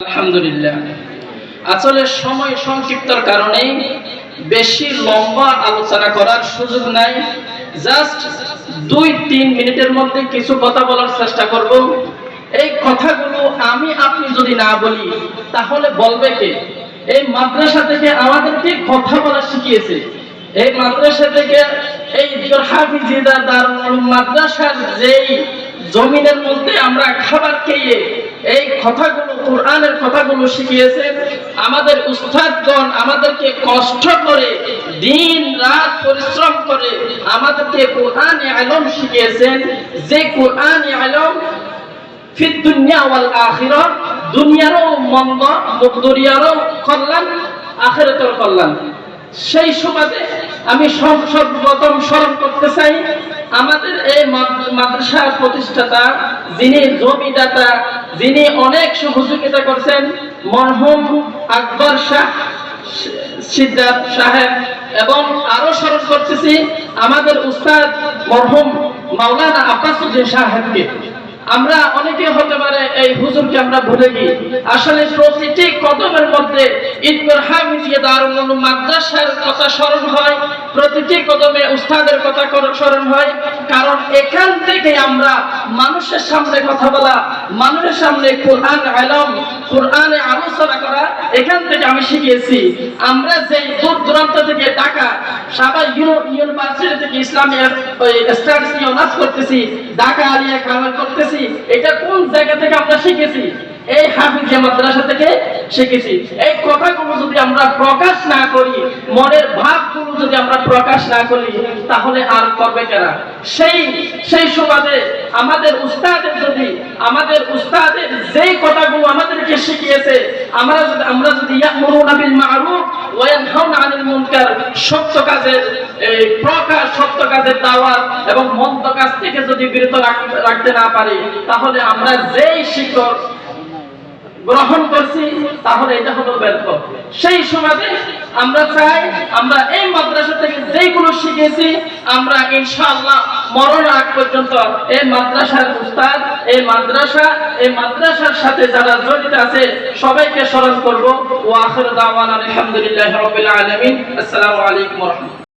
আলহামদুলিল্লাহ। আসলে সময় সংক্ষিপ্তর কারণে বেশি লম্বা আলোচনা করার সুযোগ নাই। জাস্ট 2-3 মিনিটের মধ্যে কিছু কথা বলার চেষ্টা করব। এই কথাগুলো আমি আপনি যদি না বলি তাহলে বলবে কে? এই মাদ্রাসা থেকে আমাদেরকে কথা বলা শিখিয়েছে। এই মাদ্রাসা থেকে এই হাফিজিয়া দারুল মাদ্রাসার যেই জমিনের মধ্যে আমরা খাবার খেয়ে এই কথাগুলো কোরআনের কথাগুলো শিখিয়েছেন আমাদের উস্তাদগণ, আমাদেরকে কষ্ট করে দিন রাত পরিশ্রম করে আমাদেরকে কোরআনে ইলম শিখিয়েছেন। যে কোরআনে ইলম ফিদ দুনিয়া ওয়াল আখিরাহ, দুনিয়ারও মঙ্গল, দুনিয়ারও কল্যাণ, আখিরাতের কল্যাণ। সেই সুবাদে আমি সর্বপ্রথম স্মরণ করতে চাই আমাদের এই মাদ্রাসার প্রতিষ্ঠাতা, যিনি জমিদাতা, যিনি অনেক সহযোগিতা করছেন, মরহুম আকবর শাহ সিদ্দাত সাহেব, এবং আরো স্মরণ করতেছি আমাদের উস্তাদ মরহুম মাওলানা আব্বাসউদ্দিন সাহেবকে। আমরা অনেকে হতে পারে এই হুজুরকে আমরা ভুলে গিয়ে আসলে প্রতিটি কদমের মধ্যে ঈদগাহ হাফিজিয়া দারুল উলুম মাদ্রাসার কথা স্মরণ হয়, প্রতিটি কদমে উস্তাদের কথা স্মরণ হয়। কারণ এখান থেকে আমরা মানুষের সামনে কথা বলা, মানুষের সামনে কোরআন ইলম, কোরআনে আলোচনা করা, এখান থেকে আমি শিখিয়েছি। আমরা যে দূর দূরান্ত থেকে ঢাকা সাবা ইউনিভার্সিটি থেকে ইসলামিক স্টাডিজ নিয়ে অনার্স করতেছি, ঢাকা আলিয়া কামাল করতেছি, এটা কোন জায়গা থেকে আমরা শিখেছি? এই হাফিজিয়া মাদ্রাসা থেকে শিখেছি। এই কথাগুলো যদি আমরা প্রকাশ না করি, মনের ভাবগুলো যদি আমরা প্রকাশ না করি, তাহলে আর করবে কারা? সেই সুবাদে আমাদের উস্তাদের যেই কথাগুলো আমাদেরকে শিখিয়েছে, আমরা যদি ইয়ামুরুনা বিল মারুফ ওয়া ইয়ানহাউনা আনিল মুনকার, সত্য কাজের প্রকাশ, সত্য কাজের দাওয়াত এবং মন্দ কাজ থেকে যদি বিরত রাখতে না পারি, তাহলে আমরা যেই শিক্ষক গ্রহণ করছি তাহলে এটা হলো ব্যর্থ। সেই সুবাদে আমরা চাই আমরা এই মাদ্রাসা থেকে যেগুলো শিখেছি আমরা ইনশাআল্লাহ মরণ আগ পর্যন্ত এই মাদ্রাসার উস্তাদ, এই মাদ্রাসার সাথে যারা জড়িত আছে সবাইকে স্মরণ করব। ওয়া আখিরু দাওয়ানা আলহামদুলিল্লাহি রাব্বিল আলামিন। আসসালামু আলাইকুম ওয়া রাহমাতুল্লাহ।